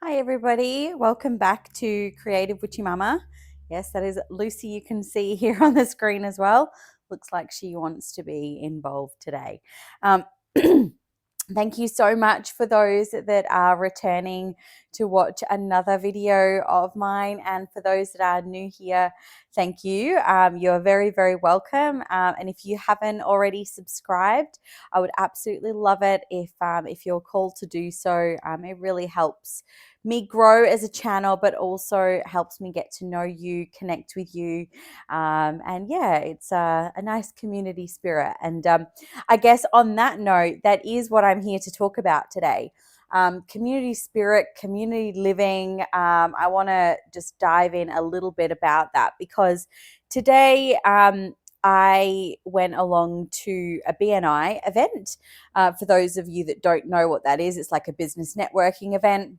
Hi everybody, welcome back to Creative Witchy Mama. Yes, that is Lucy, you can see here on the screen as well. Looks like she wants to be involved today. Um, Thank you so much for those that are returning to watch another video of mine, and for those that are new here, thank you. You're very, very welcome. And if you haven't already subscribed, I would absolutely love it if you're called to do so. It really helps me grow as a channel, but also helps me get to know you, connect with you, and yeah, it's a nice community spirit. And I guess on that note, that is what I'm here to talk about today. Community spirit, community living. I want to just dive in a little bit about that because today I went along to a BNI event. For those of you that don't know what that is, it's like a business networking event.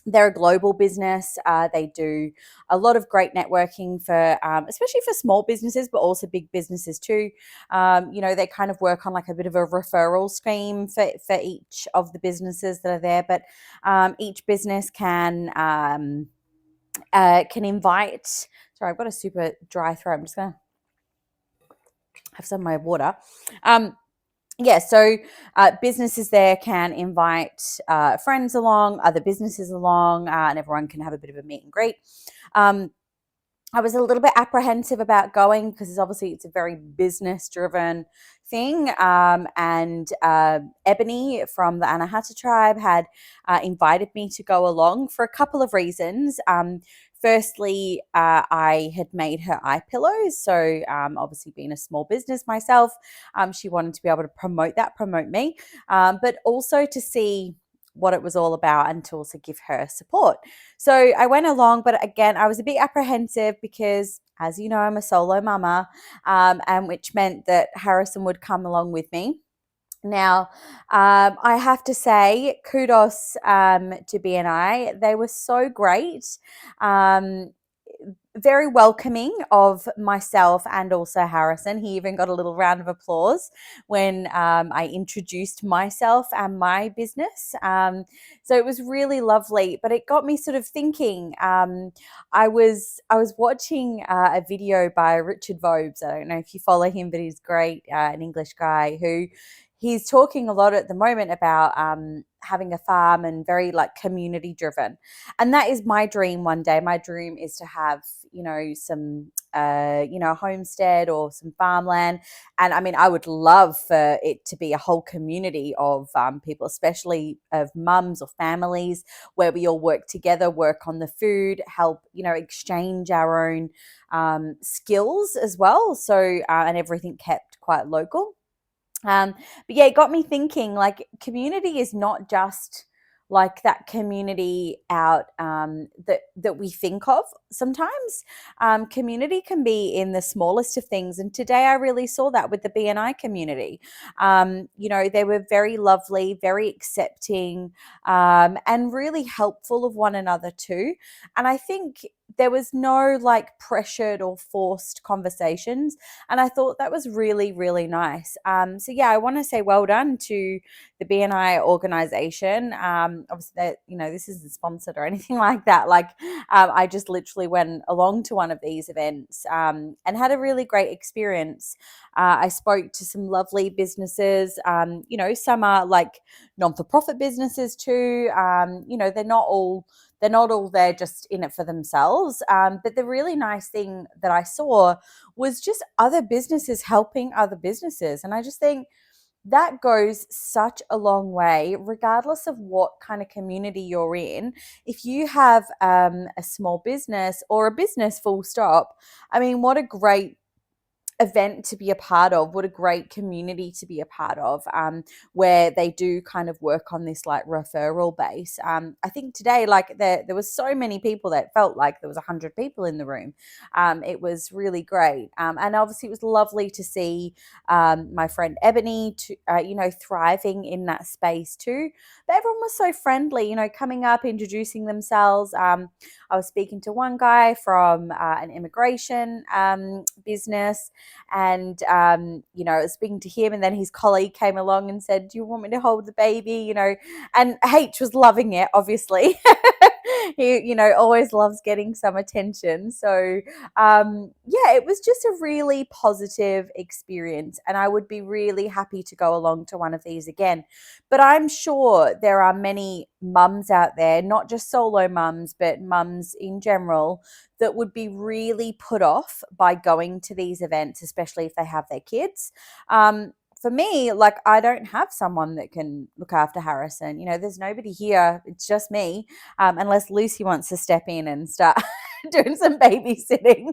They're a global business. They do a lot of great networking for, especially for small businesses, but also big businesses too. They kind of work on like a bit of a referral scheme for each of the businesses that are there. But each business can invite. Sorry, I've got a super dry throat. I'm just gonna have some of my water. So businesses there can invite friends along, other businesses along, and everyone can have a bit of a meet and greet. I was a little bit apprehensive about going because obviously it's a very business driven thing. And Ebony from the Anahata Tribe had invited me to go along for a couple of reasons. Firstly, I had made her eye pillows. So obviously being a small business myself, she wanted to be able to promote me, but also to see what it was all about and to also give her support. So I went along, but again, I was a bit apprehensive because, as you know, I'm a solo mama, and which meant that Harrison would come along with me. Now, I have to say, kudos to BNI. They were so great. Um, very welcoming of myself and also Harrison. He even got a little round of applause when I introduced myself and my business. So it was really lovely, but it got me sort of thinking. I was watching a video by Richard Vobes. I don't know if you follow him, but he's great, an English guy who he's talking a lot at the moment about having a farm and very like community driven. And that is my dream one day. My dream is to have, some, homestead or some farmland. And I mean, I would love for it to be a whole community of people, especially of mums or families, where we all work together, work on the food, help, exchange our own skills as well. So, and everything kept quite local. But yeah, it got me thinking, like, community is not just like that community out that we think of sometimes. Community can be in the smallest of things, and today I really saw that with the BNI community. They were very lovely, very accepting, and really helpful of one another too. And I think there was no like pressured or forced conversations, and I thought that was really, really nice. So yeah, I want to say well done to the BNI organization. Obviously, that this isn't sponsored or anything like that. Like, I just literally went along to one of these events and had a really great experience. I spoke to some lovely businesses. Some are like non-for-profit businesses too. They're not all there just in it for themselves. But the really nice thing that I saw was just other businesses helping other businesses. And I just think that goes such a long way, regardless of what kind of community you're in. If you have a small business or a business full stop, I mean, what a great event to be a part of, what a great community to be a part of, where they do kind of work on this like referral base. I think today, like, there was so many people that felt like there was 100 people in the room. It was really great, and obviously it was lovely to see my friend Ebony thriving in that space too. But everyone was so friendly, coming up, introducing themselves. I was speaking to one guy from an immigration business, and I was speaking to him, and then his colleague came along and said, "Do you want me to hold the baby?" And H was loving it, obviously. He, always loves getting some attention. So, yeah, it was just a really positive experience, and I would be really happy to go along to one of these again. But I'm sure there are many mums out there, not just solo mums, but mums in general, that would be really put off by going to these events, especially if they have their kids. For me, like, I don't have someone that can look after Harrison. There's nobody here. It's just me, unless Lucy wants to step in and start doing some babysitting.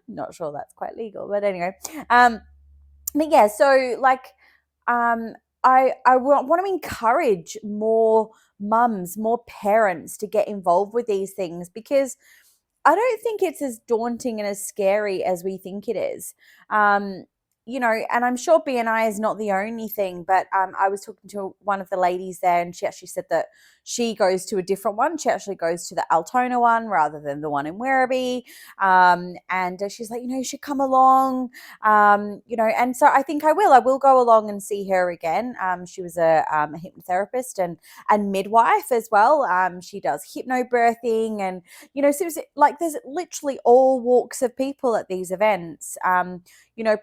Not sure that's quite legal, but anyway. But yeah, so like, um, I want to encourage more mums, more parents to get involved with these things, because I don't think it's as daunting and as scary as we think it is. And I'm sure BNI is not the only thing, but I was talking to one of the ladies there, and she actually said that she goes to a different one. She actually goes to the Altona one rather than the one in Werribee. And she's like, you should come along, and so I think I will. I will go along and see her again. She was a hypnotherapist and midwife as well. She does hypnobirthing, and so like there's literally all walks of people at these events,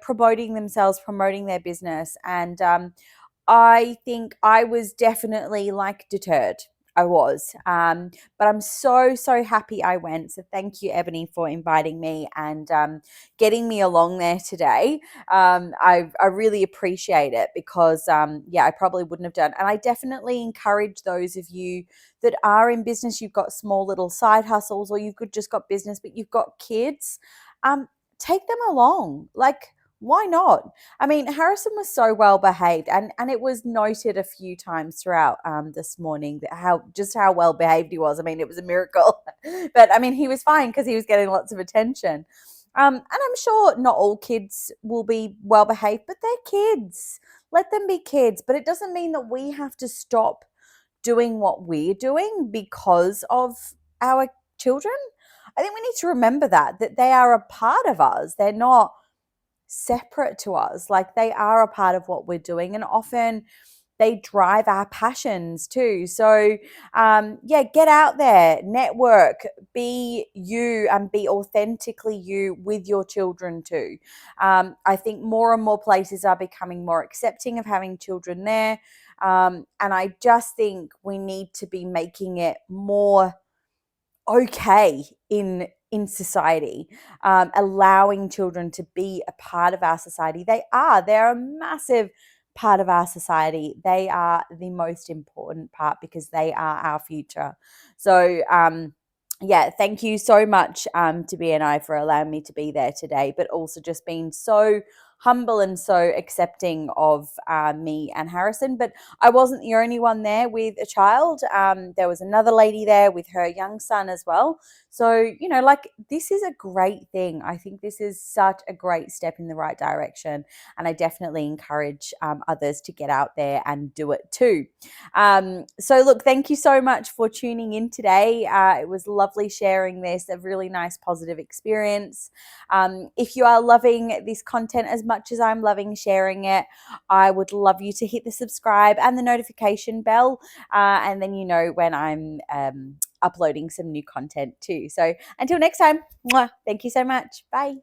promoting themselves, promoting their business. And I think I was definitely like deterred. I was. But I'm so, so happy I went. So thank you, Ebony, for inviting me and getting me along there today. I really appreciate it, because, I probably wouldn't have done. And I definitely encourage those of you that are in business, you've got small little side hustles, or you've just got business, but you've got kids, take them along. Like, why not? I mean, Harrison was so well behaved, and it was noted a few times throughout this morning that how well behaved he was. I mean, it was a miracle. But I mean, he was fine because he was getting lots of attention. And I'm sure not all kids will be well behaved, but they're kids. Let them be kids. But it doesn't mean that we have to stop doing what we're doing because of our children. I think we need to remember that they are a part of us. They're not separate to us. Like, they are a part of what we're doing, and often they drive our passions too. So get out there, network, be you, and be authentically you with your children too. I think more and more places are becoming more accepting of having children there. And I just think we need to be making it more okay in society, allowing children to be a part of our society. They're a massive part of our society. They are the most important part, because they are our future. So thank you so much to BNI for allowing me to be there today, but also just being so humble and so accepting of me and Harrison. But I wasn't the only one there with a child. There was another lady there with her young son as well. So, this is a great thing. I think this is such a great step in the right direction. And I definitely encourage others to get out there and do it too. So look, thank you so much for tuning in today. It was lovely sharing this, a really nice positive experience. If you are loving this content as much as I'm loving sharing it, I would love you to hit the subscribe and the notification bell, and then when I'm uploading some new content too. So until next time, thank you so much. Bye.